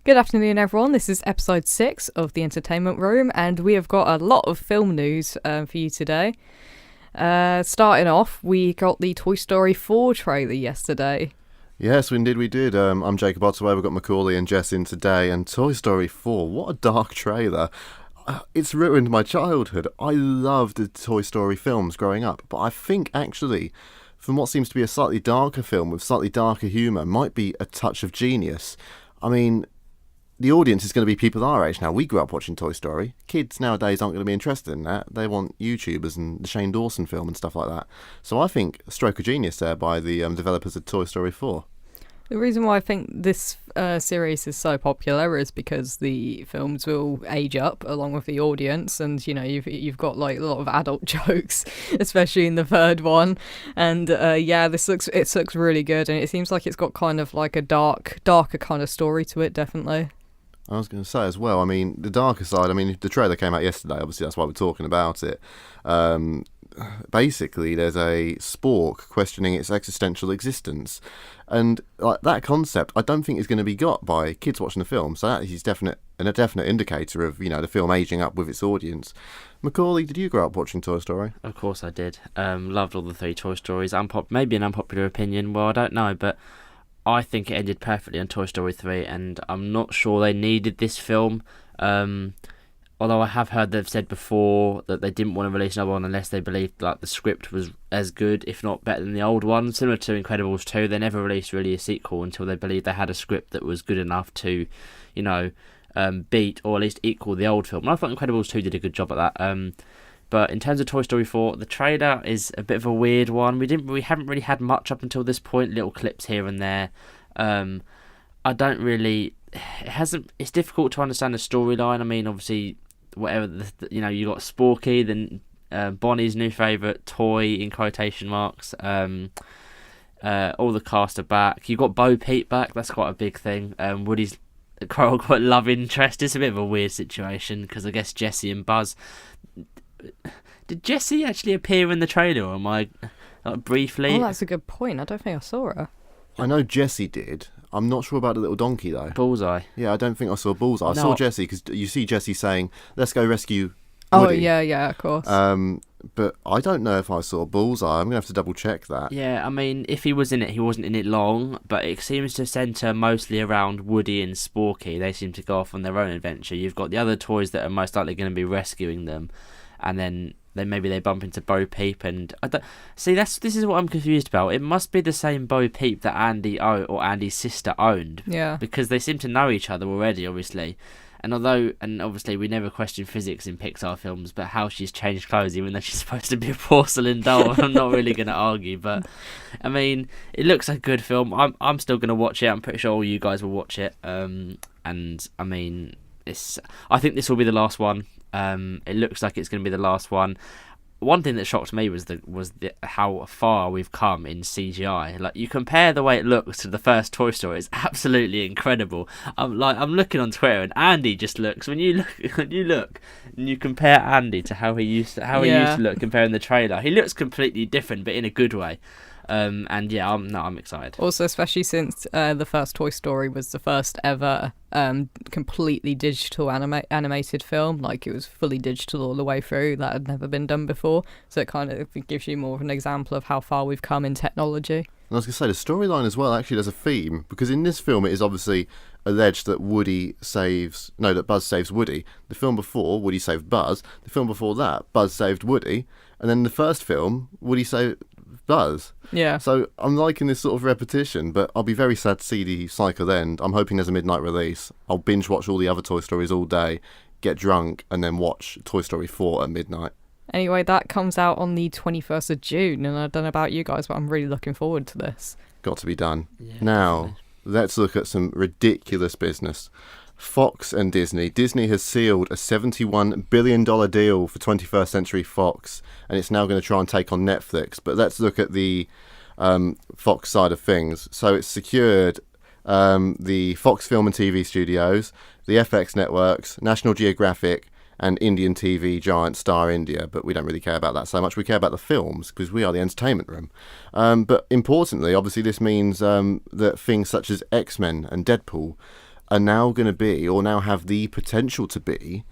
Good afternoon, everyone. This is episode 6 of the Entertainment Room, and we have got a lot of film news for you today. Starting off, we got the Toy Story 4 trailer yesterday. Yes, indeed we did. I'm Jacob Ottaway. We've got Macaulay and Jess in today, and Toy Story 4, what a dark trailer. It's ruined my childhood. I loved the Toy Story films growing up, but I think actually, from what seems to be a slightly darker film with slightly darker humour, might be a touch of genius. I mean, the audience is going to be people our age now. We grew up watching Toy Story. Kids nowadays aren't going to be interested in that. They want YouTubers and the Shane Dawson film and stuff like that. So I think a stroke of genius there by the developers of Toy Story 4. The reason why I think this series is so popular is because the films will age up along with the audience, and you know you've got like a lot of adult jokes, especially in the third one. And this looks really good, and it seems like it's got kind of like a darker kind of story to it, definitely. I was going to say as well, I mean, the darker side, I mean, the trailer came out yesterday, obviously that's why we're talking about it. Basically, there's a spork questioning its existential existence. And like that concept, I don't think is going to be got by kids watching the film. So that is a definite indicator of, you know, the film aging up with its audience. Macaulay, did you grow up watching Toy Story? Of course I did. Loved all the three Toy Stories. Maybe an unpopular opinion, well, I don't know, but I think it ended perfectly on Toy Story 3, and I'm not sure they needed this film. Although I have heard they've said before that they didn't want to release another one unless they believed like the script was as good, if not better than the old one. Similar to Incredibles 2, they never released really a sequel until they believed they had a script that was good enough to, you know, beat or at least equal the old film. And I thought Incredibles 2 did a good job at that. But in terms of Toy Story 4, the trailer is a bit of a weird one. We haven't really had much up until this point, little clips here and there. It's difficult to understand the storyline. I mean, obviously, whatever, you got Sporky, then Bonnie's new favourite toy, in quotation marks. All the cast are back. You got Bo Peep back, that's quite a big thing. Woody's quote-unquote love interest. It's a bit of a weird situation, because I guess Jessie and Buzz... Did Jessie actually appear in the trailer, or am I briefly? Oh, that's a good point. I don't think I saw her. I know Jessie did. I'm not sure about the little donkey, though. Bullseye. Yeah, I don't think I saw Bullseye. I saw Jessie, because you see Jessie saying, let's go rescue Woody. Oh, yeah, of course. But I don't know if I saw Bullseye. I'm going to have to double check that. Yeah, I mean, if he was in it, he wasn't in it long, but it seems to centre mostly around Woody and Sporky. They seem to go off on their own adventure. You've got the other toys that are most likely going to be rescuing them, and then maybe they bump into Bo Peep, and this is what I'm confused about. It must be the same Bo Peep that Andy's sister owned. Yeah. Because they seem to know each other already, obviously. And obviously we never question physics in Pixar films, but how she's changed clothes even though she's supposed to be a porcelain doll, I'm not really going to argue. But I mean, it looks like a good film. I'm still going to watch it. I'm pretty sure all you guys will watch it. And I mean, I think this will be the last one. It looks like it's going to be the last one. One thing that shocked me was how far we've come in CGI. Like, you compare the way it looks to the first Toy Story, it's absolutely incredible. I'm looking on Twitter, and Andy just looks, when you look and you compare Andy to how he used to look comparing the trailer, he looks completely different, but in a good way. I'm excited. Also, especially since the first Toy Story was the first ever completely digital animated film. Like, it was fully digital all the way through. That had never been done before. So it kind of gives you more of an example of how far we've come in technology. And I was going to say, the storyline as well, actually, there's a theme, because in this film it is obviously alleged that that Buzz saves Woody. The film before, Woody saved Buzz. The film before that, Buzz saved Woody. And then the first film, Woody saved Buzz. Yeah. So I'm liking this sort of repetition, but I'll be very sad to see the cycle end. I'm hoping there's a midnight release. I'll binge watch all the other Toy Stories all day, get drunk, and then watch Toy Story 4 at midnight. Anyway, that comes out on the 21st of June, and I don't know about you guys, but I'm really looking forward to this. Got to be done. Yeah, now, definitely. Let's look at some ridiculous business. Fox and Disney. Disney has sealed a $71 billion deal for 21st Century Fox, and it's now going to try and take on Netflix. But let's look at the Fox side of things. So it's secured the Fox Film and TV Studios, the FX networks, National Geographic, and Indian TV giant Star India, but we don't really care about that so much. We care about the films because we are the entertainment room. But importantly, obviously, this means that things such as X-Men and Deadpool are now going to be, or now have the potential to be,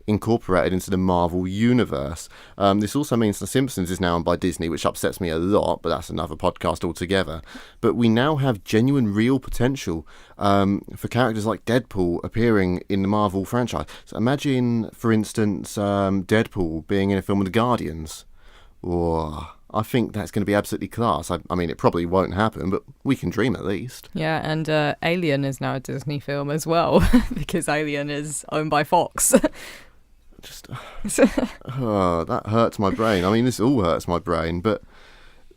incorporated into the Marvel universe. This also means The Simpsons is now owned by Disney, which upsets me a lot, but that's another podcast altogether. But we now have genuine, real potential for characters like Deadpool appearing in the Marvel franchise. So imagine, for instance, Deadpool being in a film with the Guardians. Or I think that's going to be absolutely class. I mean, it probably won't happen, but we can dream at least. Yeah, and Alien is now a Disney film as well, because Alien is owned by Fox. Just that hurts my brain. I mean, this all hurts my brain, but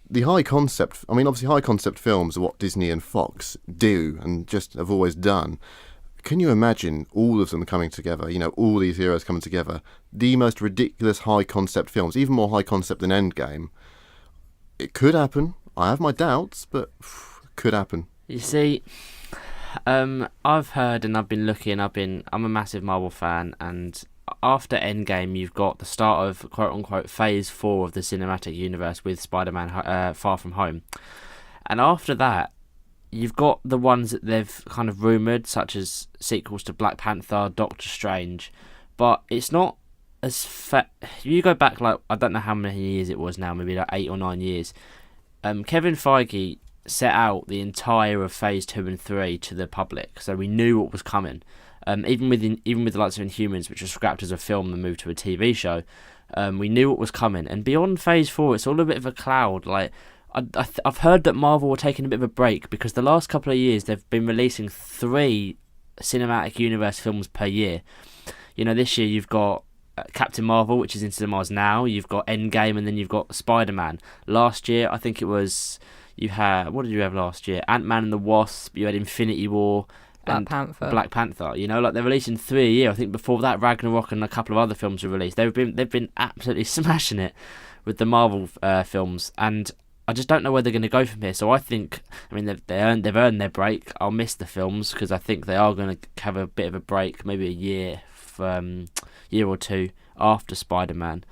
the high concept, I mean, obviously high concept films are what Disney and Fox do and just have always done. Can you imagine all of them coming together, you know, all these heroes coming together, the most ridiculous high concept films, even more high concept than Endgame? It could happen. I have my doubts, but could happen. You see, I've heard and I've been looking, I'm a massive Marvel fan, and after Endgame, you've got the start of quote-unquote Phase 4 of the cinematic universe with Spider-Man Far From Home. And after that, you've got the ones that they've kind of rumoured, such as sequels to Black Panther, Doctor Strange, but it's not as... You go back, like, I don't know how many years it was now, maybe like 8 or 9 years. Kevin Feige set out the entire of Phase 2 and 3 to the public, so we knew what was coming. Even with the likes of Inhumans, which was scrapped as a film and moved to a TV show, we knew what was coming. And beyond Phase 4, it's all a bit of a cloud. Like, I've heard that Marvel were taking a bit of a break because the last couple of years they've been releasing 3 cinematic universe films per year. You know, this year you've got Captain Marvel, which is in cinemas now. You've got Endgame, and then you've got Spider-Man. Last year, I think it was what did you have last year? Ant-Man and the Wasp. You had Infinity War. Black Panther. You know, like they're releasing 3 a year. I think before that, Ragnarok and a couple of other films were released. They've been absolutely smashing it with the Marvel films, and I just don't know where they're going to go from here. So I think, I mean, they've earned their break. I'll miss the films because I think they are going to have a bit of a break, maybe a year or two after Spider-Man.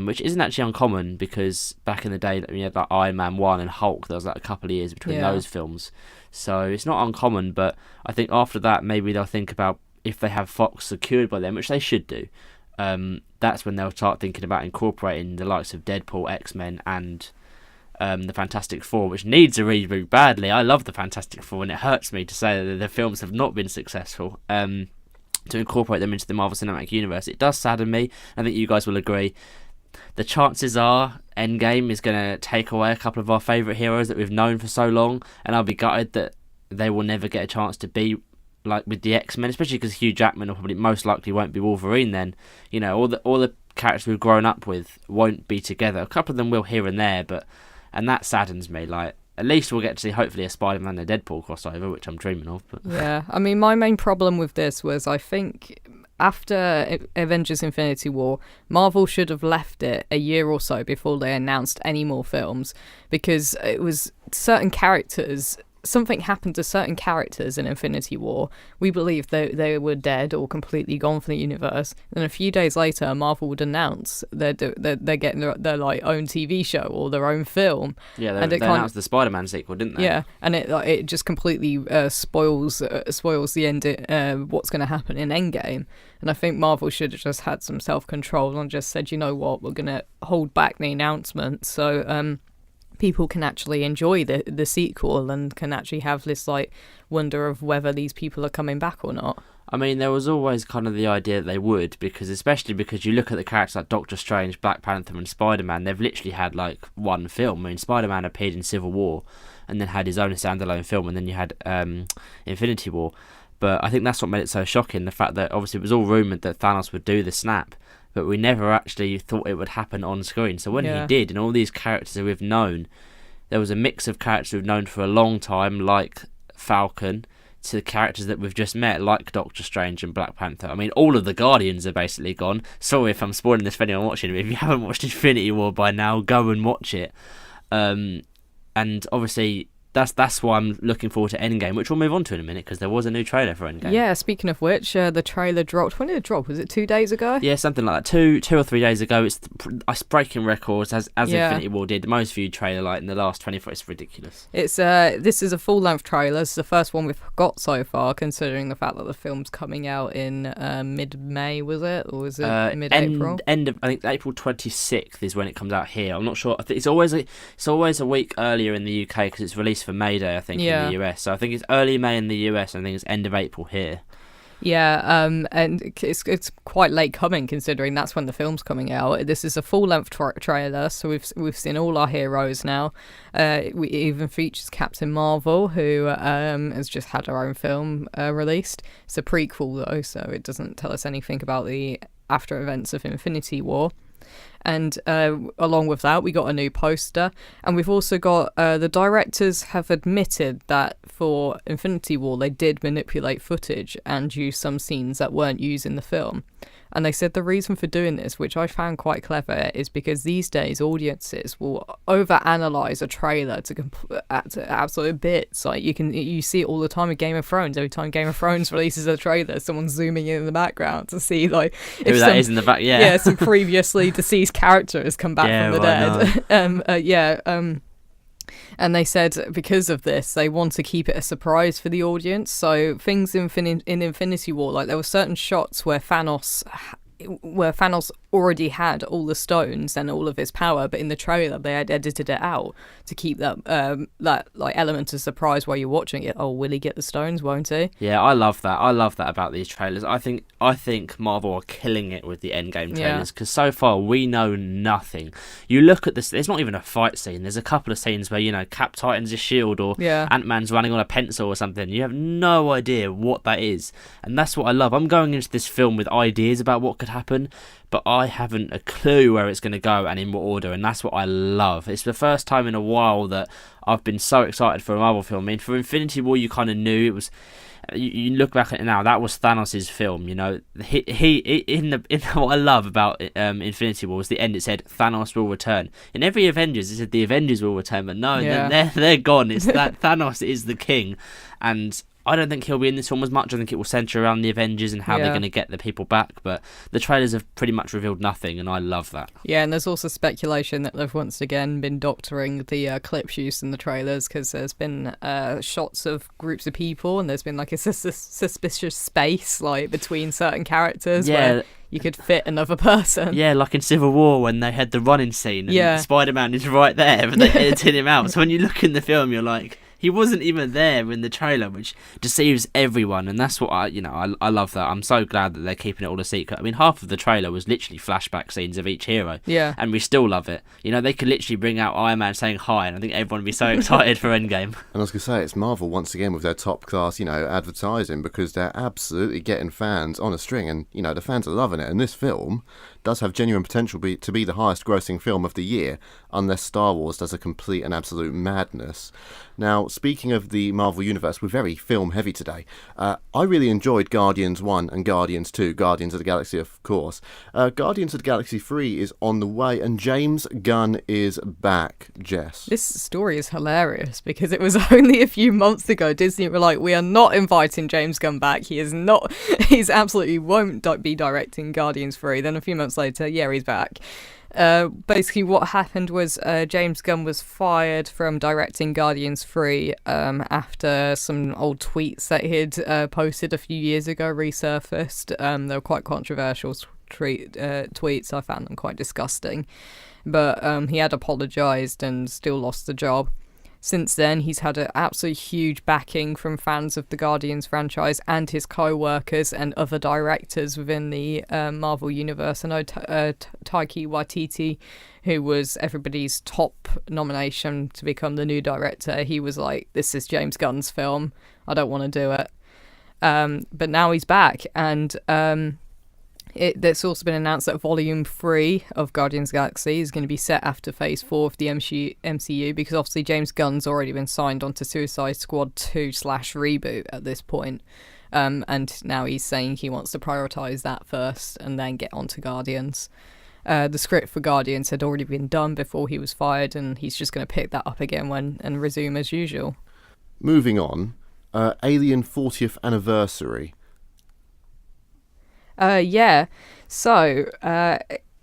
Which isn't actually uncommon because back in the day, you had like Iron Man 1 and Hulk, there was like a couple of years between those films. So it's not uncommon, but I think after that, maybe they'll think about if they have Fox secured by them, which they should do. That's when they'll start thinking about incorporating the likes of Deadpool, X-Men, and the Fantastic Four, which needs a reboot badly. I love the Fantastic Four, and it hurts me to say that the films have not been successful. To incorporate them into the Marvel Cinematic Universe, it does sadden me. I think you guys will agree. The chances are Endgame is going to take away a couple of our favourite heroes that we've known for so long, and I'll be gutted that they will never get a chance to be like with the X-Men, especially because Hugh Jackman will probably most likely won't be Wolverine then. You know, all the characters we've grown up with won't be together. A couple of them will here and there, and that saddens me. Like, at least we'll get to see hopefully a Spider-Man and a Deadpool crossover, which I'm dreaming of. But yeah, I mean, my main problem with this was I think after Avengers Infinity War, Marvel should have left it a year or so before they announced any more films, because it was certain characters... Something happened to certain characters in Infinity War. We believed they were dead or completely gone from the universe. And a few days later, Marvel would announce they're getting their like own TV show or their own film. Yeah, they announced the Spider-Man sequel, didn't they? Yeah, and it just completely spoils the end. What's going to happen in Endgame? And I think Marvel should have just had some self-control and just said, you know what, we're going to hold back the announcement. So people can actually enjoy the sequel and can actually have this like wonder of whether these people are coming back or not. I mean, there was always kind of the idea that they would, especially because you look at the characters like Doctor Strange, Black Panther and Spider-Man, they've literally had like one film. I mean, Spider-Man appeared in Civil War and then had his own standalone film, and then you had Infinity War. But I think that's what made it so shocking, the fact that obviously it was all rumoured that Thanos would do the snap, but we never actually thought it would happen on screen. So when he did, and all these characters that we've known, there was a mix of characters we've known for a long time, like Falcon, to the characters that we've just met, like Doctor Strange and Black Panther. I mean, all of the Guardians are basically gone. Sorry if I'm spoiling this for anyone watching, but if you haven't watched Infinity War by now, go and watch it. And obviously, that's why I'm looking forward to Endgame, which we'll move on to in a minute because there was a new trailer for Endgame. Yeah, speaking of which, the trailer dropped. When did it drop? Was it 2 days ago? Yeah, something like that. Two or 3 days ago. It's breaking records as Infinity War did. The most viewed trailer like in the last 24. It's ridiculous. It's this is a full length trailer. It's the first one we've got so far, considering the fact that the film's coming out in mid-May. Was it, or was it mid-April? End of, I think April 26th is when it comes out here. I'm not sure. I think it's always a week earlier in the UK because it's released for May Day, I think, in the US. So I think it's early May in the US, and I think it's end of April here. Yeah, and it's quite late coming considering that's when the film's coming out. This is a full-length trailer, so we've seen all our heroes now. It even features Captain Marvel, who has just had her own film released. It's a prequel though, so it doesn't tell us anything about the after events of Infinity War. And along with that, we got a new poster, and we've also got the directors have admitted that for Infinity War they did manipulate footage and use some scenes that weren't used in the film. And they said the reason for doing this, which I found quite clever, is because these days audiences will overanalyze a trailer to absolute bits. Like you see it all the time with Game of Thrones. Every time Game of Thrones releases a trailer, someone's zooming in the background to see like who that is in the back. Yeah, some previously deceased character has come back from the dead. And they said because of this, they want to keep it a surprise for the audience. So things in Infinity War, like there were certain shots where Thanos already had all the stones and all of his power, but in the trailer they had edited it out to keep that like element of surprise while you're watching it. Oh, will he get the stones? Won't he? Yeah, I love that. I love that about these trailers. I think Marvel are killing it with the Endgame trailers because so far we know nothing. You look at this, there's not even a fight scene. There's a couple of scenes where Cap tightens his shield or Ant-Man's running on a pencil or something. You have no idea what that is, and that's what I love. I'm going into this film with ideas about what could happen, but I haven't a clue where it's going to go and in what order, and that's what I love. It's the first time in a while that I've been so excited for a Marvel film. I mean, for Infinity War, you kind of knew it was. You look back at it now, that was Thanos' film. He in what I love about Infinity War was the end. It said Thanos will return. In every Avengers, it said the Avengers will return, but no, they're gone. It's that Thanos is the king, and I don't think he'll be in this film as much. I think it will centre around the Avengers and how they're going to get the people back. But the trailers have pretty much revealed nothing, and I love that. Yeah, and there's also speculation that they've once again been doctoring the clips used in the trailers because there's been shots of groups of people and there's been like a suspicious space like between certain characters where you could fit another person. Yeah, like in Civil War when they had the running scene and Spider-Man is right there, but they edited him out. So when you look in the film, you're like, he wasn't even there in the trailer, which deceives everyone, and that's what I love that. I'm so glad that they're keeping it all a secret. I mean, half of the trailer was literally flashback scenes of each hero, and we still love it. They could literally bring out Iron Man saying hi, and I think everyone would be so excited for Endgame. And I was going to say, it's Marvel once again with their top class, advertising, because they're absolutely getting fans on a string, and the fans are loving it. And this film does have genuine potential to be the highest grossing film of the year, unless Star Wars does a complete and absolute madness. Now, speaking of the Marvel Universe, we're very film heavy today. I really enjoyed Guardians 1 and Guardians 2, Guardians of the Galaxy, of course. Guardians of the Galaxy 3 is on the way, and James Gunn is back, Jess. This story is hilarious because it was only a few months ago Disney were like, we are not inviting James Gunn back. He's absolutely won't be directing Guardians 3. Then a few months later, he's back. Basically what happened was James Gunn was fired from directing Guardians 3 after some old tweets that he'd posted a few years ago resurfaced. They were quite controversial tweets. I found them quite disgusting, but he had apologised and still lost the job. Since then, he's had an absolutely huge backing from fans of the Guardians franchise and his co-workers and other directors within the Marvel Universe. I know Taika Waititi, who was everybody's top nomination to become the new director, he was like, this is James Gunn's film, I don't want to do it. But now he's back, and there's also been announced that Volume 3 of Guardians of the Galaxy is going to be set after Phase 4 of the MCU, because obviously James Gunn's already been signed onto Suicide Squad 2/reboot at this point. And now he's saying he wants to prioritise that first and then get onto Guardians. The script for Guardians had already been done before he was fired, and he's just going to pick that up again and resume as usual. Moving on, Alien 40th anniversary. Yeah. So,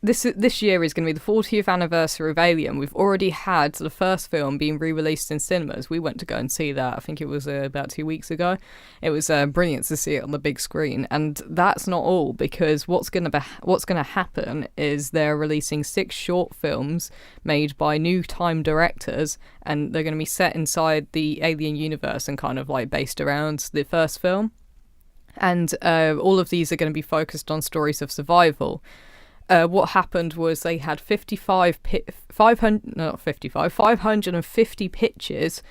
this year is going to be the 40th anniversary of Alien. We've already had the first film being re-released in cinemas. We went to go and see that. I think it was about 2 weeks ago. It was brilliant to see it on the big screen. And that's not all, because what's going to happen is they're releasing 6 short films made by new time directors, and they're going to be set inside the Alien universe and kind of like based around the first film. And all of these are going to be focused on stories of survival. What happened was they had 550 pitches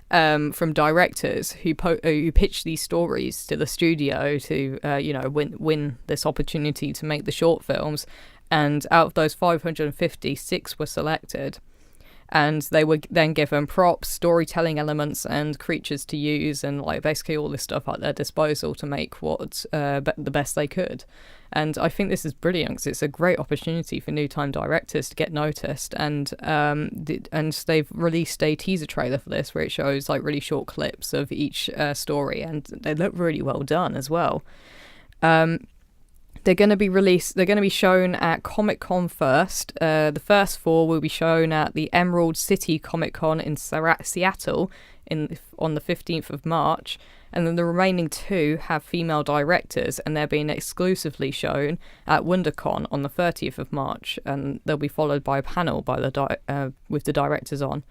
from directors who pitched these stories to the studio to win this opportunity to make the short films. And out of those 550, 6 were selected. And they were then given props, storytelling elements, and creatures to use, and like basically all this stuff at their disposal to make what the best they could. And I think this is brilliant because it's a great opportunity for new time directors to get noticed. And they've released a teaser trailer for this where it shows like really short clips of each story, and they look really well done as well. They're going to be shown at Comic-Con first. The first 4 will be shown at the Emerald City Comic-Con in Seattle on the 15th of March. And then the remaining 2 have female directors, and they're being exclusively shown at WonderCon on the 30th of March. And they'll be followed by a panel with the directors on.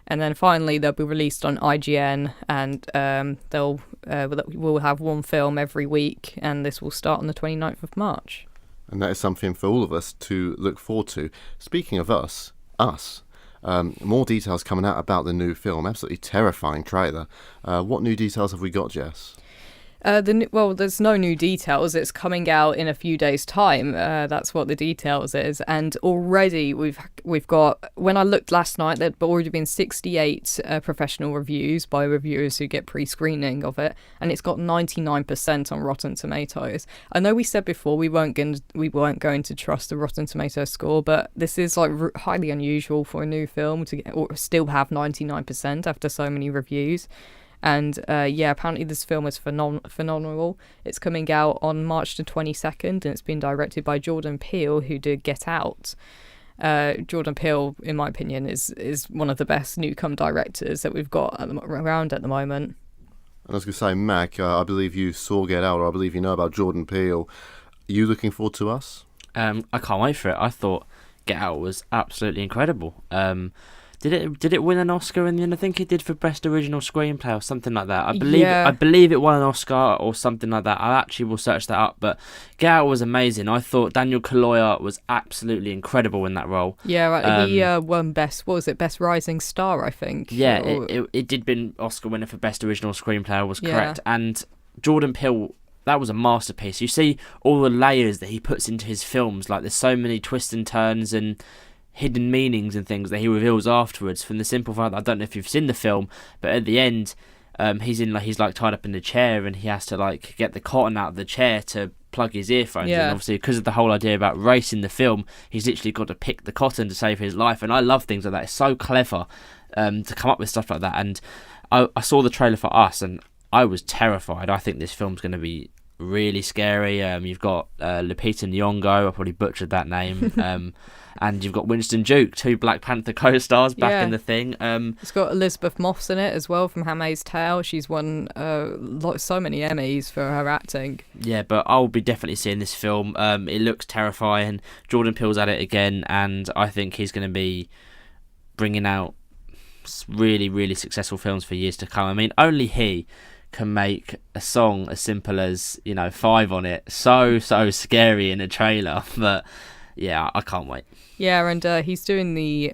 And then finally, they'll be released on IGN, and we'll have 1 film every week, and this will start on the 29th of March. And that is something for all of us to look forward to. Speaking of us, more details coming out about the new film. Absolutely terrifying trailer. What new details have we got, Jess? There's no new details. It's coming out in a few days' time. That's what the details is. And already we've got. When I looked last night, there'd already been 68 professional reviews by reviewers who get pre-screening of it, and it's got 99% on Rotten Tomatoes. I know we said before we weren't going to trust the Rotten Tomatoes score, but this is like highly unusual for a new film to still have 99% after so many reviews. And apparently this film is phenomenal. It's coming out on March the 22nd, and it's been directed by Jordan Peele, who did Get Out. Jordan Peele, in my opinion, is one of the best newcomer directors that we've got around at the moment. And I was going to say, Mac, I believe you saw Get Out, or I believe you know about Jordan Peele. Are you looking forward to us? I can't wait for it. I thought Get Out was absolutely incredible. Did it win an Oscar in the end? I think it did for Best Original Screenplay or something like that. I believe it won an Oscar or something like that. I actually will search that up. But Get Out was amazing. I thought Daniel Kaluuya was absolutely incredible in that role. Yeah, right. He won Best Rising Star, I think. Yeah, it did win Oscar winner for Best Original Screenplay. I was correct. And Jordan Peele, that was a masterpiece. You see all the layers that he puts into his films. Like there's so many twists and turns and hidden meanings and things that he reveals afterwards. From the simple fact that I don't know if you've seen the film, but at the end, he's tied up in the chair, and he has to like get the cotton out of the chair to plug his earphones in. Obviously, because of the whole idea about race in the film, he's literally got to pick the cotton to save his life. And I love things like that. It's so clever to come up with stuff like that. And I saw the trailer for Us, and I was terrified. I think this film's going to be really scary. You've got Lupita Nyong'o, I probably butchered that name. And you've got Winston Duke, 2 Black Panther co-stars back in the thing. It's got Elizabeth Moss in it as well from Handmaid's Tale. She's won so many Emmys for her acting. Yeah, but I'll be definitely seeing this film. It looks terrifying. Jordan Peele's at it again, and I think he's going to be bringing out really, really successful films for years to come. I mean, only he can make a song as simple as 5 on it so scary in a trailer. But yeah, I can't wait. Yeah, and he's doing the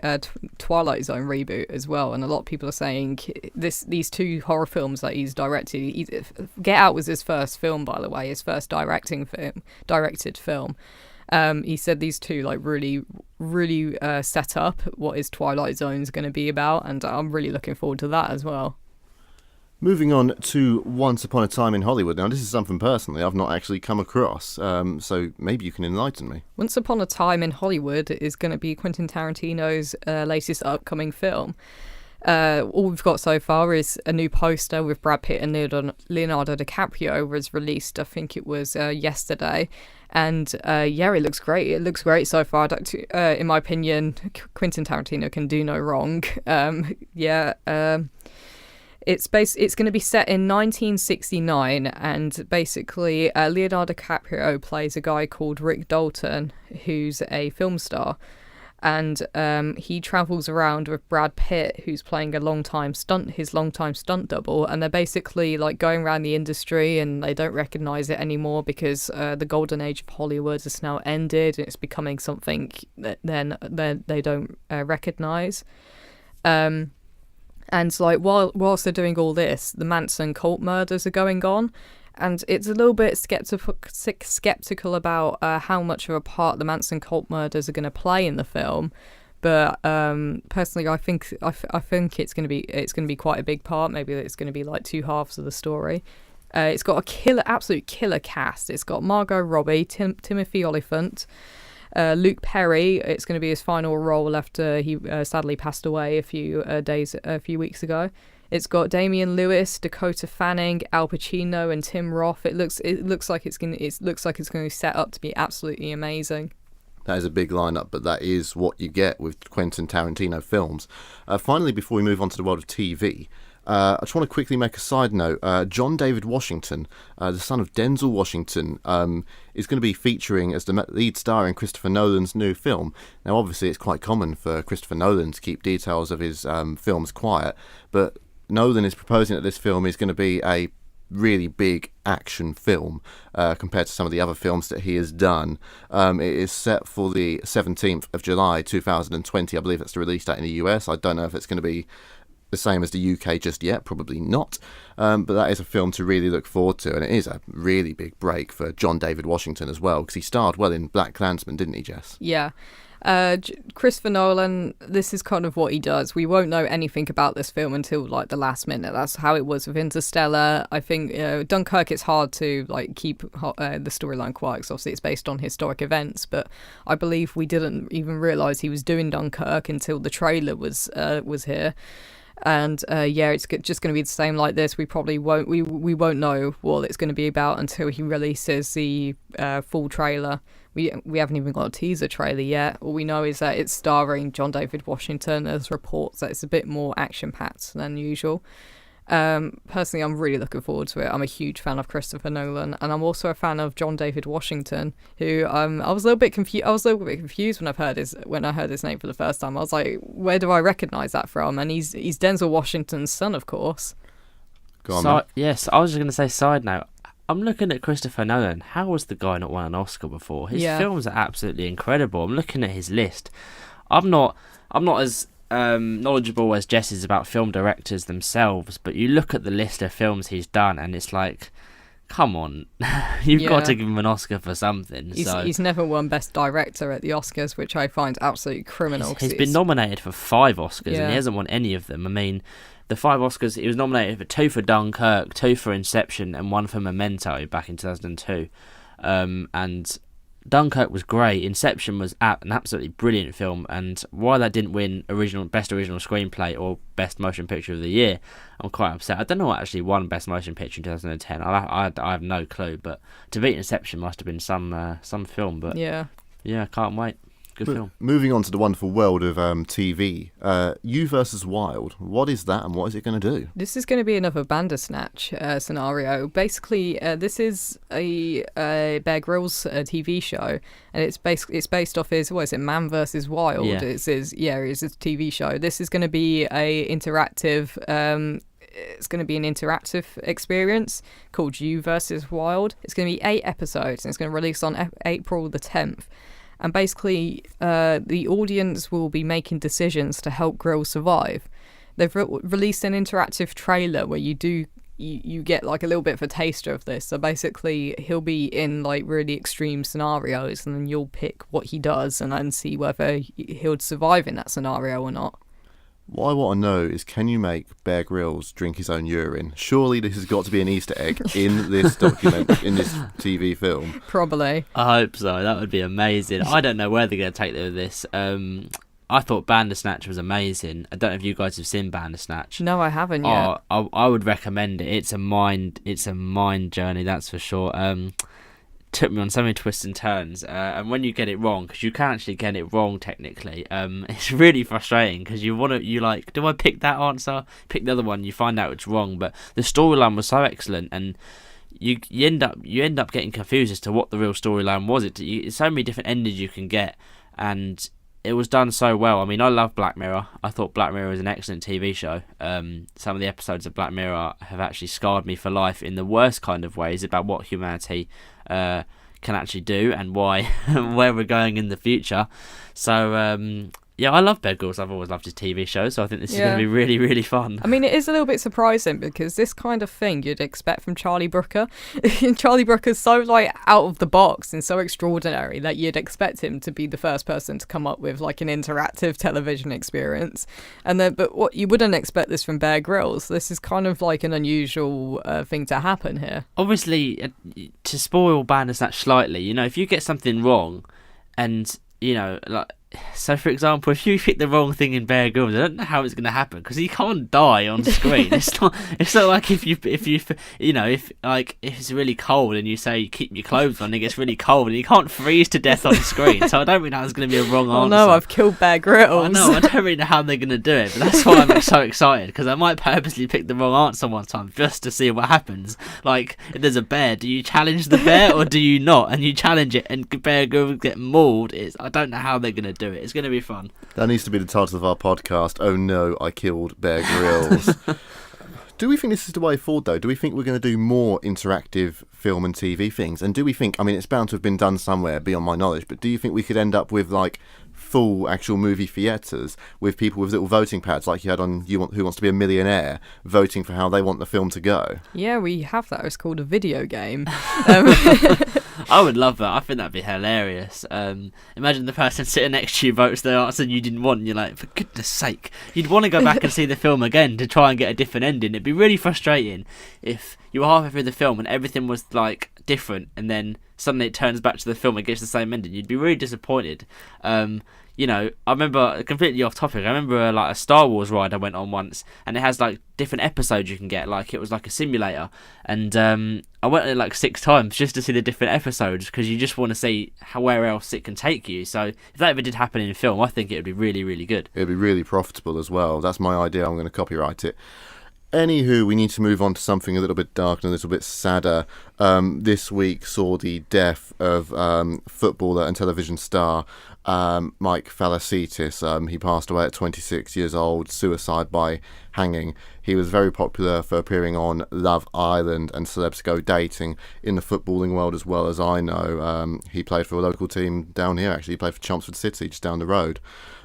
Twilight Zone reboot as well, and a lot of people are saying these 2 horror films that he's directed. Get Out was his first film, by the way, his first directed film. He said these 2 like really, really set up what his Twilight Zone is going to be about, and I'm really looking forward to that as well. Moving on to Once Upon a Time in Hollywood. Now, this is something personally I've not actually come across, so maybe you can enlighten me. Once Upon a Time in Hollywood is going to be Quentin Tarantino's latest upcoming film. All we've got so far is a new poster with Brad Pitt and Leonardo DiCaprio was released. I think it was yesterday. And it looks great. It looks great so far. In my opinion, Quentin Tarantino can do no wrong. It's going to be set in 1969, and basically Leonardo DiCaprio plays a guy called Rick Dalton, who's a film star. And he travels around with Brad Pitt, who's playing his longtime stunt double, and they're basically like going around the industry, and they don't recognize it anymore because the golden age of Hollywood has now ended, and it's becoming something that they don't recognize. And like whilst they're doing all this, the Manson cult murders are going on. And it's a little bit skeptical about how much of a part the Manson cult murders are going to play in the film, but personally, I think it's going to be quite a big part. Maybe it's going to be like two halves of the story. It's got absolute killer cast. It's got Margot Robbie, Timothy Olyphant, Luke Perry. It's going to be his final role after he sadly passed away a few weeks ago. It's got Damian Lewis, Dakota Fanning, Al Pacino, and Tim Roth. It looks like it's going to be set up to be absolutely amazing. That is a big lineup, but that is what you get with Quentin Tarantino films. Finally, before we move on to the world of TV, I just want to quickly make a side note. John David Washington, the son of Denzel Washington, is going to be featuring as the lead star in Christopher Nolan's new film. Now, obviously, it's quite common for Christopher Nolan to keep details of his films quiet, but Nolan is proposing that this film is going to be a really big action film compared to some of the other films that he has done. It is set for the 17th of July 2020. I believe that's the release date in the US. I don't know if it's going to be the same as the UK just yet, probably not. But that is a film to really look forward to, and it is a really big break for John David Washington as well, because he starred well in Black Klansman, didn't he, Jess? Yeah. Christopher Nolan, this is kind of what he does. We won't know anything about this film until like the last minute. That's how it was with Interstellar. I think Dunkirk, it's hard to like keep the storyline quiet because obviously it's based on historic events, but I believe we didn't even realise he was doing Dunkirk until the trailer was here. And it's just going to be the same like this. We probably won't won't know what it's going to be about until he releases the full trailer. We haven't even got a teaser trailer yet. All we know is that it's starring John David Washington. There's reports that it's a bit more action-packed than usual. Personally, I'm really looking forward to it. I'm a huge fan of Christopher Nolan, and I'm also a fan of John David Washington, who I was a little bit confused when I heard his name for the first time. I was like, where do I recognise that from? And he's Denzel Washington's son, of course. Go on, yes, I was just going to say, side note, I'm looking at Christopher Nolan. How has the guy not won an Oscar before? His films are absolutely incredible. I'm looking at his list. I'm not as knowledgeable as Jess is about film directors themselves, but you look at the list of films he's done, and it's like, come on, you've got to give him an Oscar for something. He's never won Best Director at the Oscars, which I find absolutely criminal. He's been nominated for 5 Oscars, and he hasn't won any of them. I mean, the 5 Oscars, he was nominated for 2 for Dunkirk, 2 for Inception, and 1 for Memento back in 2002. And Dunkirk was great. Inception was an absolutely brilliant film, and why that didn't win Best Original Screenplay or Best Motion Picture of the Year, I'm quite upset. I don't know what actually won Best Motion Picture in 2010. I have no clue, but to beat Inception must have been some film. But yeah, can't wait. Good film. Moving on to the wonderful world of TV, You versus Wild. What is that, and what is it going to do? This is going to be another Bandersnatch scenario. Basically, this is a Bear Grylls TV show, and it's based off his Man versus Wild. Yeah. It's a TV show. This is going to be a interactive. It's going to be an interactive experience called You versus Wild. It's going to be 8 episodes, and it's going to release on April the 10th. And basically, the audience will be making decisions to help Grill survive. They've released an interactive trailer where you get like a little bit of a taster of this. So basically, he'll be in like really extreme scenarios, and then you'll pick what he does and then see whether he'll survive in that scenario or not. What I want to know is, can you make Bear Grylls drink his own urine? Surely this has got to be an Easter egg in this document, in this TV film. Probably. I hope so. That would be amazing. I don't know where they're going to take this. I thought Bandersnatch was amazing. I don't know if you guys have seen Bandersnatch. No, I haven't yet. I would recommend it. It's a mind journey, that's for sure. Took me on so many twists and turns, and when you get it wrong, because you can actually get it wrong technically, it's really frustrating because you like, do I pick that answer, pick the other one, you find out it's wrong. But the storyline was so excellent, and you end up getting confused as to what the real storyline was. It's so many different endings you can get, and it was done so well. I mean, I love Black Mirror. I thought Black Mirror was an excellent TV show. Some of the episodes of Black Mirror have actually scarred me for life in the worst kind of ways about what humanity can actually do and why, where we're going in the future. So yeah, I love Bear Grylls. I've always loved his TV shows, so I think this is going to be really, really fun. I mean, it is a little bit surprising because this kind of thing you'd expect from Charlie Brooker. Charlie Brooker's so like out of the box and so extraordinary that you'd expect him to be the first person to come up with like an interactive television experience. And then, but what you wouldn't expect this from Bear Grylls. This is kind of like an unusual thing to happen here. Obviously, to spoil Bandersnatch slightly, you know, if you get something wrong, and you know, like. So, for example, if you pick the wrong thing in Bear Grylls, I don't know how it's going to happen because he can't die on screen. It's not like if it's really cold and you say keep your clothes on, it gets really cold and you can't freeze to death on screen. So I don't really know it's going to be a wrong answer. Oh no, I've killed Bear Grylls. I know, I don't really know how they're going to do it, but that's why I'm so excited because I might purposely pick the wrong answer one time just to see what happens. Like, if there's a bear, do you challenge the bear or do you not? And you challenge it and Bear Grylls get mauled. I don't know how they're going to do it. It's going to be fun. That needs to be the title of our podcast. Oh no, I killed Bear Grylls. Do we think this is the way forward, though? Do we think we're going to do more interactive film and TV things? And do we think, I mean, it's bound to have been done somewhere beyond my knowledge, but do you think we could end up with, like, full actual movie theatres with people with little voting pads like you had on Who Wants to Be a Millionaire, voting for how they want the film to go? Yeah, we have that. It's called a video game. I would love that. I think that'd be hilarious. Imagine the person sitting next to you votes the answer you didn't want, and you're like, for goodness sake. You'd want to go back and see the film again to try and get a different ending. It'd be really frustrating if you were halfway through the film and everything was like different, and then suddenly it turns back to the film and gets the same ending. You'd be really disappointed. You know, I remember, completely off topic, I remember like a Star Wars ride I went on once, and it has like different episodes you can get, like it was like a simulator, and I went on it like 6 times just to see the different episodes because you just want to see where else it can take you. So if that ever did happen in film, I think it would be really, really good. It would be really profitable as well. That's my idea. I'm going to copyright it. Anywho, we need to move on to something a little bit darker and a little bit sadder. This week saw the death of footballer and television star Mike Falasitis. He passed away at 26 years old, suicide by hanging. He was very popular for appearing on Love Island and Celebs Go Dating in the footballing world as well as I know. He played for a local team down here, actually. He played for Chelmsford City, just down the road.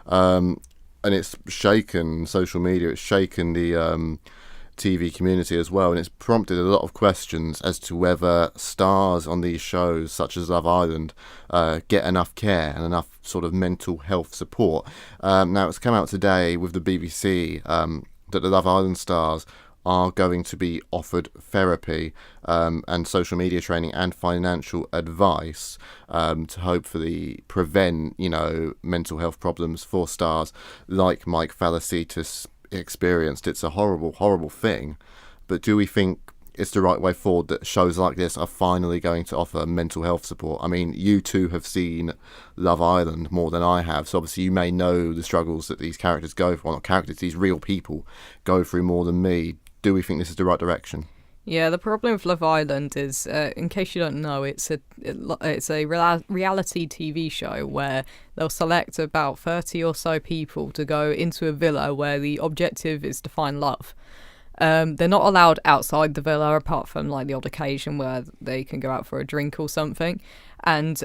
And it's shaken social media, it's shaken the TV community as well, and it's prompted a lot of questions as to whether stars on these shows such as Love Island get enough care and enough sort of mental health support. Now it's come out today with the BBC that the Love Island stars are going to be offered therapy and social media training and financial advice to hopefully prevent, you know, mental health problems for stars like Mike Falasitis experienced. It's a horrible, horrible thing, but do we think it's the right way forward that shows like this are finally going to offer mental health support? I mean, you two have seen Love Island more than I have, so obviously you may know the struggles that these characters go through, well, not characters, these real people go through more than me. Do we think this is the right direction? Yeah, the problem with Love Island is, in case you don't know, it's a reality TV show where they'll select about 30 or so people to go into a villa where the objective is to find love. They're not allowed outside the villa apart from like the odd occasion where they can go out for a drink or something. And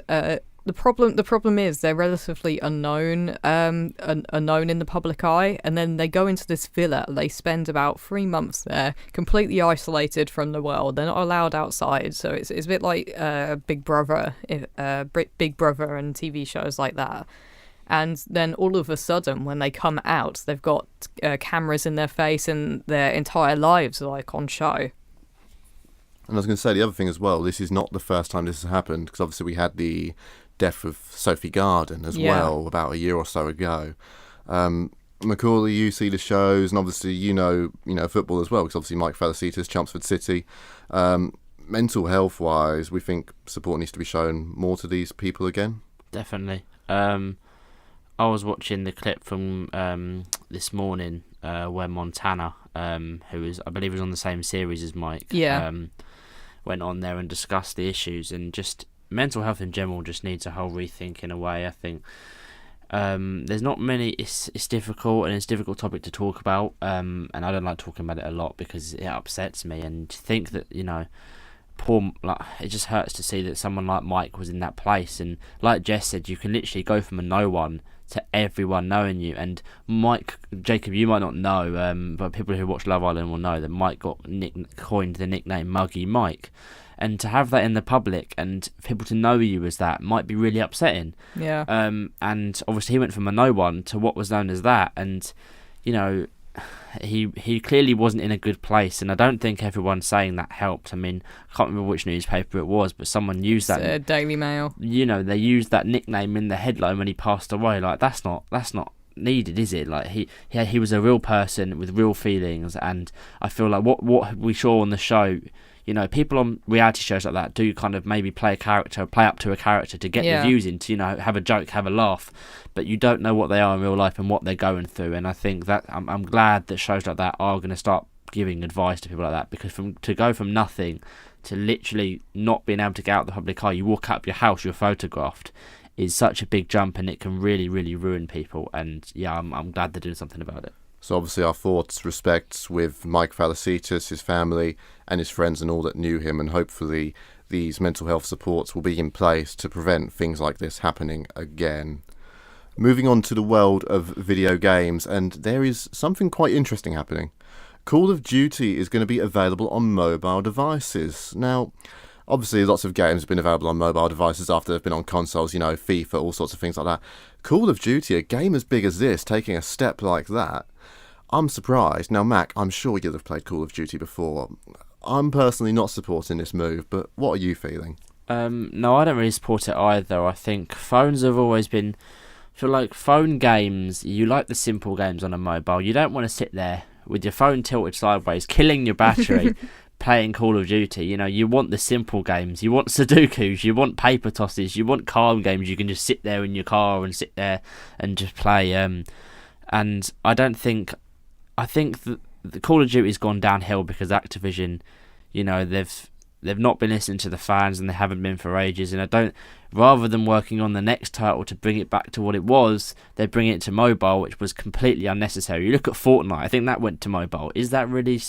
the problem is they're relatively unknown in the public eye, and then they go into this villa. They spend about 3 months there, completely isolated from the world. They're not allowed outside, so it's a bit like Big Brother, Big Brother, and TV shows like that. And then all of a sudden, when they come out, they've got cameras in their face, and their entire lives are like on show. And I was going to say the other thing as well. This is not the first time this has happened, because obviously we had the death of Sophie Garden as well about a year or so ago. Macaulay, you see the shows, and obviously you know football as well, because obviously Mike Falacita's Chelmsford City. Mental health wise, we think support needs to be shown more to these people again. Definitely. I was watching the clip from this morning where Montana, who is, I believe, was on the same series as Mike, went on there and discussed the issues, and just mental health in general just needs a whole rethink in a way. I think there's not many. It's difficult, and it's a difficult topic to talk about. And I don't like talking about it a lot because it upsets me. And to think that it just hurts to see that someone like Mike was in that place. And like Jess said, you can literally go from a no one to everyone knowing you. And Mike, Jacob, you might not know, but people who watch Love Island will know that Mike got coined the nickname Muggy Mike. And to have that in the public and people to know you as that might be really upsetting. Yeah. And obviously he went from a no one to what was known as that. And, he clearly wasn't in a good place. And I don't think everyone saying that helped. I mean, I can't remember which newspaper it was, but someone used that. Daily Mail. They used that nickname in the headline when he passed away. Like, that's not needed, is it? Like, he was a real person with real feelings. And I feel like what we saw on the show, people on reality shows like that do kind of maybe play up to a character to get the views in, to, have a joke, have a laugh, but you don't know what they are in real life and what they're going through. And I think that I'm glad that shows like that are going to start giving advice to people like that, because to go from nothing to literally not being able to get out the public eye, you walk up your house, you're photographed, is such a big jump, and it can really, really ruin people. And I'm glad they're doing something about it. So obviously our thoughts, respects with Mike Falacitas, his family and his friends and all that knew him, and hopefully these mental health supports will be in place to prevent things like this happening again. Moving on to the world of video games, and there is something quite interesting happening. Call of Duty is going to be available on mobile devices. Now, obviously lots of games have been available on mobile devices after they've been on consoles, FIFA, all sorts of things like that. Call of Duty, a game as big as this, taking a step like that, I'm surprised. Now, Mac, I'm sure you'll have played Call of Duty before. I'm personally not supporting this move, but what are you feeling? No, I don't really support it either. I think phones have always been... I feel like phone games, you like the simple games on a mobile. You don't want to sit there with your phone tilted sideways, killing your battery, playing Call of Duty. You want the simple games. You want Sudokus, you want paper tosses, you want card games. You can just sit there in your car and sit there and just play. And I think that the Call of Duty's gone downhill because Activision, they've not been listening to the fans, and they haven't been for ages. And rather than working on the next title to bring it back to what it was, they bring it to mobile, which was completely unnecessary. You look at Fortnite, I think that went to mobile. Is that really...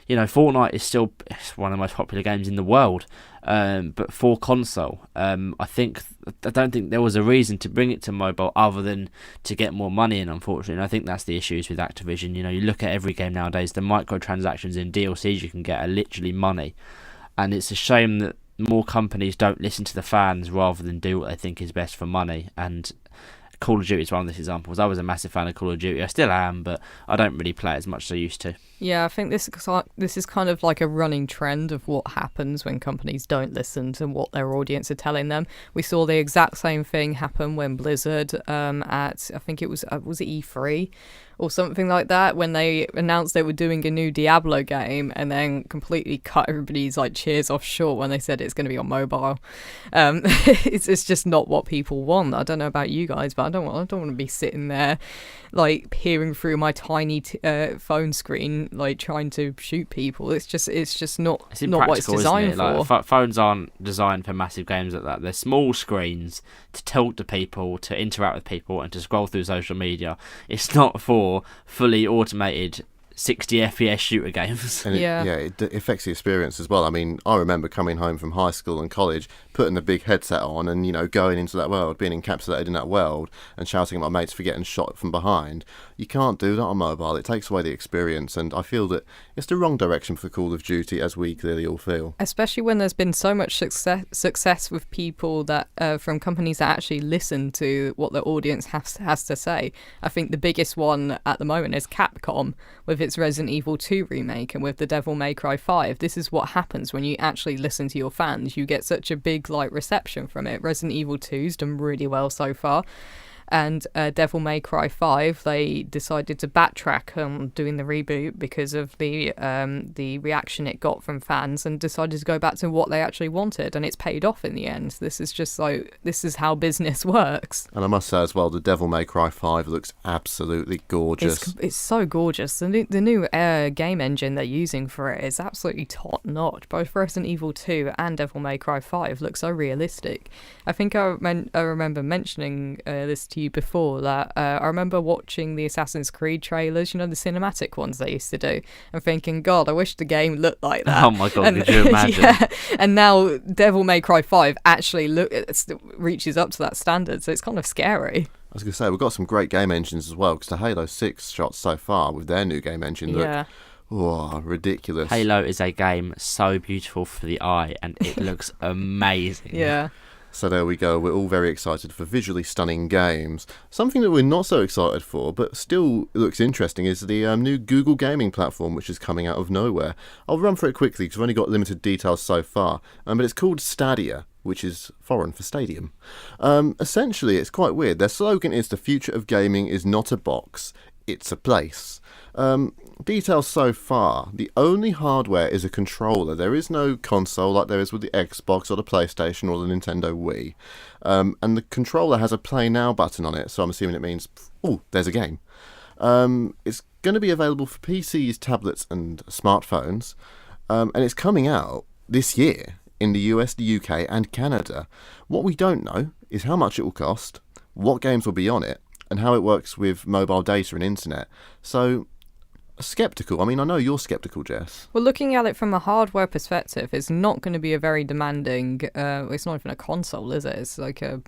Fortnite is still one of the most popular games in the world, but for console, I don't think there was a reason to bring it to mobile other than to get more money in, unfortunately. And I think that's the issues with Activision. You look at every game nowadays, the microtransactions in DLCs you can get are literally money, and it's a shame that more companies don't listen to the fans rather than do what they think is best for money. And Call of Duty is one of those examples. I was a massive fan of Call of Duty. I still am, but I don't really play it as much as I used to. Yeah, I think this is kind of like a running trend of what happens when companies don't listen to what their audience are telling them. We saw the exact same thing happen when Blizzard at, I think it was it E3 or something like that, when they announced they were doing a new Diablo game and then completely cut everybody's cheers off short when they said it's going to be on mobile. It's just not what people want. I don't know about you guys, but I don't want to be sitting there peering through my tiny phone screen trying to shoot people. It's just not what it's designed for. Phones aren't designed for massive games like that. They're small screens to talk to people, to interact with people, and to scroll through social media. It's not for fully automated 60 FPS shooter games. And it affects the experience as well. I mean, I remember coming home from high school and college, putting the big headset on and, going into that world, being encapsulated in that world and shouting at my mates for getting shot from behind. You can't do that on mobile. It takes away the experience, and I feel that it's the wrong direction for Call of Duty, as we clearly all feel. Especially when there's been so much success with people that from companies that actually listen to what the audience has to say. I think the biggest one at the moment is Capcom with its Resident Evil 2 remake and with the Devil May Cry 5. This is what happens when you actually listen to your fans. You get such a big reception from it. Resident Evil 2's done really well so far. And Devil May Cry 5, they decided to backtrack on doing the reboot because of the reaction it got from fans, and decided to go back to what they actually wanted, and it's paid off in the end. This is just like, this is how business works. And I must say as well, the Devil May Cry 5 looks absolutely gorgeous. It's so gorgeous. The new game engine they're using for it is absolutely top notch. Both Resident Evil 2 and Devil May Cry 5 look so realistic. I think I remember mentioning this to you before, that I remember watching the Assassin's Creed trailers, the cinematic ones they used to do, and thinking, God, I wish the game looked like that. Oh my God, could you imagine? Yeah, and now Devil May Cry 5 actually reaches up to that standard, so it's kind of scary. I was going to say, we've got some great game engines as well, because the Halo 6 shots so far with their new game engine look ridiculous. Halo is a game so beautiful for the eye, and it looks amazing. Yeah. So there we go, we're all very excited for visually stunning games. Something that we're not so excited for, but still looks interesting, is the new Google gaming platform, which is coming out of nowhere. I'll run through it quickly because we've only got limited details so far, but it's called Stadia, which is foreign for stadium. Essentially, it's quite weird. Their slogan is, "The future of gaming is not a box, it's a place." Details so far, the only hardware is a controller. There is no console like there is with the Xbox or the PlayStation or the Nintendo Wii. And the controller has a Play Now button on it, so I'm assuming it means, oh, there's a game. It's going to be available for PCs, tablets and smartphones, and it's coming out this year in the US, the UK and Canada. What we don't know is how much it will cost, what games will be on it, and how it works with mobile data and internet. So, skeptical. I mean, I know you're skeptical, Jess. Well, looking at it from a hardware perspective, it's not going to be a very demanding. It's not even a console, is it? It's like a,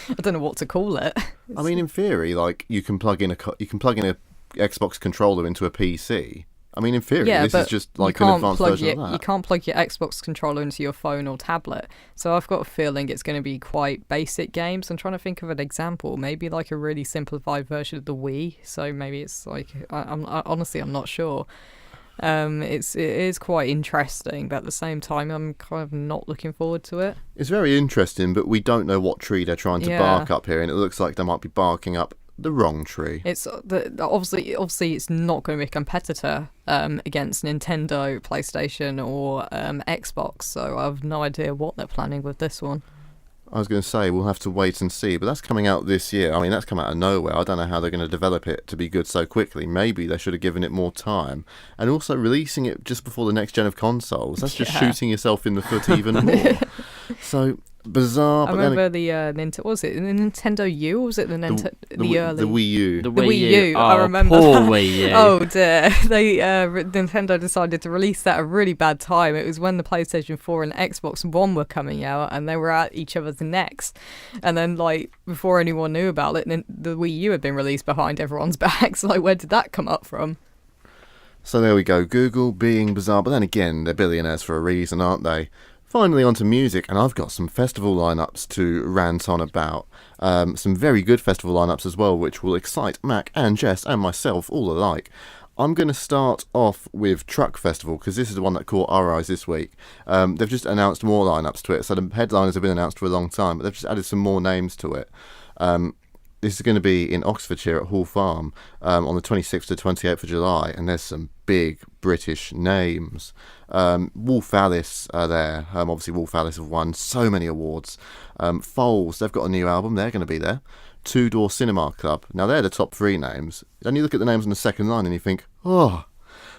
I don't know what to call it. I mean, in theory, like you can plug in a Xbox controller into a PC. I mean, in theory, this is just like an advanced version of that. You can't plug your Xbox controller into your phone or tablet. So I've got a feeling it's going to be quite basic games. I'm trying to think of an example. Maybe like a really simplified version of the Wii. So maybe it's like, honestly, I'm not sure. It is quite interesting, but at the same time, I'm kind of not looking forward to it. It's very interesting, but we don't know what tree they're trying to bark up here, and it looks like they might be barking up the wrong tree. It's obviously it's not going to be a competitor against Nintendo, PlayStation, or Xbox. So I have no idea what they're planning with this one. I was going to say, we'll have to wait and see, but that's coming out this year. I mean, that's come out of nowhere. I don't know how they're going to develop it to be good so quickly. Maybe they should have given it more time. And also releasing it just before the next gen of consoles. That's just shooting yourself in the foot even more. So, bizarre. I remember the Nintendo. Was it the Nintendo U, or was it the early the Wii U? The Wii U. Oh, I remember poor that. Wii U. Oh dear, Nintendo decided to release that at a really bad time. It was when the PlayStation 4 and Xbox One were coming out, and they were at each other's necks. And then, like, before anyone knew about it, the Wii U had been released behind everyone's backs. Like, where did that come up from? So there we go. Google being bizarre, but then again, they're billionaires for a reason, aren't they? Finally onto music, and I've got some festival lineups to rant on about. Some very good festival lineups as well, which will excite Mac and Jess and myself all alike. I'm going to start off with Truck Festival, because this is the one that caught our eyes this week. They've just announced more lineups to it, so the headliners have been announced for a long time, but they've just added some more names to it. This is going to be in Oxfordshire at Hall Farm on the 26th to 28th of July, and there's some big British names. Wolf Alice are there. Obviously, Wolf Alice have won so many awards. Foals, they've got a new album. They're going to be there. Two Door Cinema Club. Now, they're the top three names. Then you look at the names on the second line and you think, oh.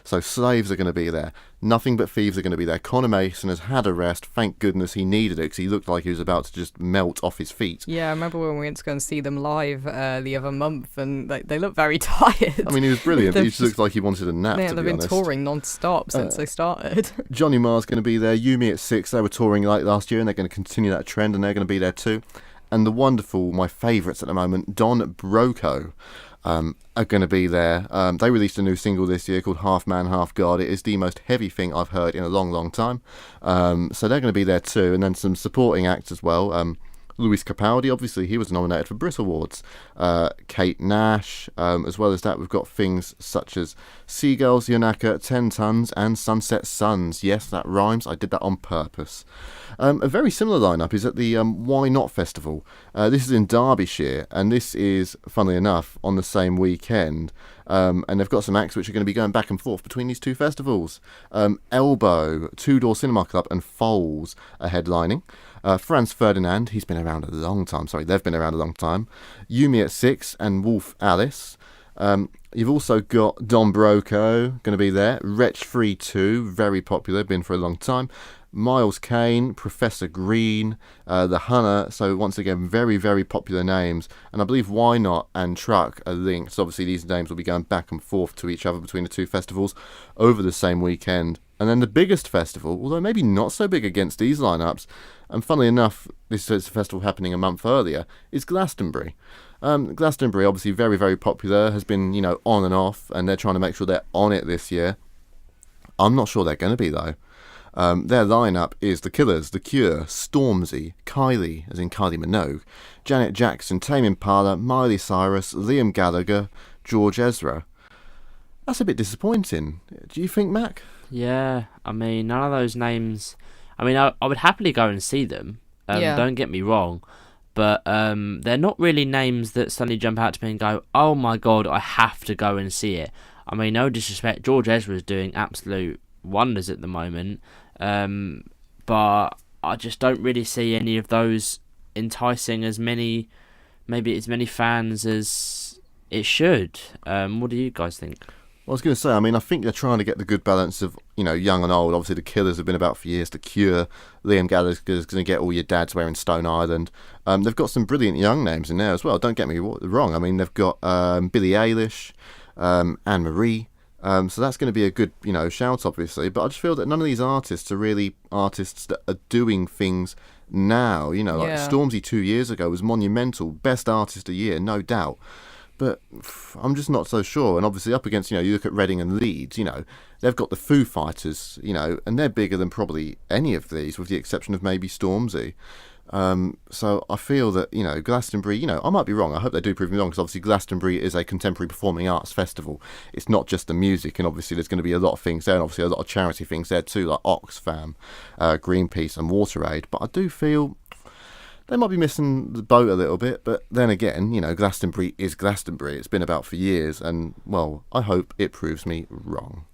So Slaves are going to be there. Nothing But Thieves are going to be there. Connor Mason has had a rest. Thank goodness he needed it, because he looked like he was about to just melt off his feet. Yeah, I remember when we went to go and see them live the other month, and they look very tired. I mean, he was brilliant. He just looked like he wanted a nap, to be honest. They've been touring non-stop since they started. Johnny Marr's going to be there. Yumi at 6. They were touring like last year, and they're going to continue that trend, and they're going to be there too. And the wonderful, my favourites at the moment, Don Broco, are going to be there. They released a new single this year called Half Man, Half God. It is the most heavy thing I've heard in a long, long time. So they're going to be there too. And then some supporting acts as well. Louis Capaldi, obviously, he was nominated for Brit Awards. Kate Nash. As well as that, we've got things such as Seagulls, Yonaka, 10 Tons, and Sunset Suns. Yes, that rhymes. I did that on purpose. A very similar lineup is at the Why Not Festival. This is in Derbyshire, and this is, funnily enough, on the same weekend. And they've got some acts which are going to be going back and forth between these two festivals. Elbow, Two Door Cinema Club, and Foals are headlining. Franz Ferdinand, he's been around a long time. Sorry, they've been around a long time. Yumi at 6 and Wolf Alice. You've also got Don Broco going to be there. Wretch Free 2, very popular, been for a long time. Miles Kane, Professor Green, The Hunter. So once again, very, very popular names. And I believe Why Not and Truck are linked. So obviously these names will be going back and forth to each other between the two festivals over the same weekend. And then the biggest festival, although maybe not so big against these lineups, and funnily enough, this is a festival happening a month earlier, is Glastonbury. Glastonbury, obviously very, very popular, has been, on and off, and they're trying to make sure they're on it this year. I'm not sure they're going to be, though. Their lineup is The Killers, The Cure, Stormzy, Kylie, as in Kylie Minogue, Janet Jackson, Tame Impala, Miley Cyrus, Liam Gallagher, George Ezra. That's a bit disappointing. Do you think, Mac? Yeah, I mean, none of those names... I mean, I would happily go and see them, don't get me wrong, but they're not really names that suddenly jump out to me and go, oh my god, I have to go and see it. I mean, no disrespect, George Ezra is doing absolute wonders at the moment, but I just don't really see any of those enticing as many fans as it should. What do you guys think? Well, I was going to say, I think they're trying to get the good balance of, young and old. Obviously, The Killers have been about for years. The Cure, Liam Gallagher's going to get all your dads wearing Stone Island. They've got some brilliant young names in there as well. Don't get me wrong. They've got Billie Eilish, Anne-Marie. So that's going to be a good, shout, obviously. But I just feel that none of these artists are really artists that are doing things now. Like Stormzy 2 years ago was monumental. Best artist a year, no doubt. But I'm just not so sure. And obviously up against, you look at Reading and Leeds, they've got the Foo Fighters, and they're bigger than probably any of these, with the exception of maybe Stormzy. So I feel that, Glastonbury, I might be wrong. I hope they do prove me wrong, because obviously Glastonbury is a contemporary performing arts festival. It's not just the music, and obviously there's going to be a lot of things there, and obviously a lot of charity things there too, like Oxfam, Greenpeace and WaterAid. But I do feel they might be missing the boat a little bit, but then again, Glastonbury is Glastonbury. It's been about for years, and, well, I hope it proves me wrong.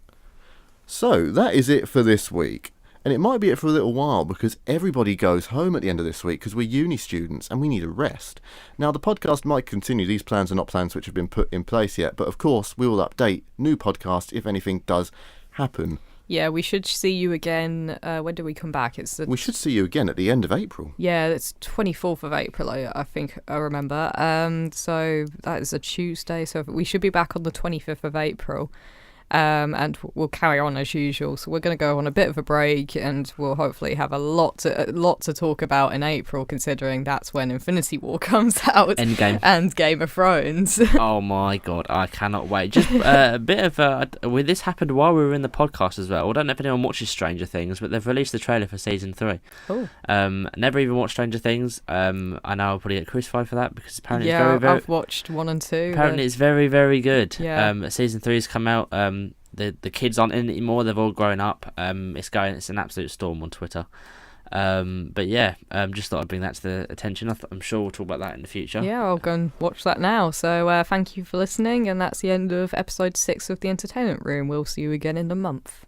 So, that is it for this week. And it might be it for a little while, because everybody goes home at the end of this week, because we're uni students, and we need a rest. Now, the podcast might continue. These plans are not plans which have been put in place yet, but of course, we will update new podcasts if anything does happen. Yeah, we should see you again. When do we come back? We should see you again at the end of April. Yeah, it's 24th of April, I think I remember. So that is a Tuesday. So we should be back on the 25th of April. And we'll carry on as usual. So we're going to go on a bit of a break, and we'll hopefully have a lot to talk about in April, considering that's when Infinity War comes out. Endgame. And Game of Thrones. Oh my god, I cannot wait. Just a bit of this happened while we were in the podcast as well. I don't know if anyone watches Stranger Things, but they've released the trailer for season 3. Oh. Never even watched Stranger Things. I know I'll probably get crucified for that, because apparently it's very, very... I've watched 1 and 2. Apparently it's very, very good. Yeah. Season 3 has come out. The kids aren't in it anymore. They've all grown up. It's an absolute storm on Twitter. But yeah, just thought I'd bring that to the attention. I'm sure we'll talk about that in the future. Yeah, I'll go and watch that now. So thank you for listening, and that's the end of episode 6 of The Entertainment Room. We'll see you again in a month.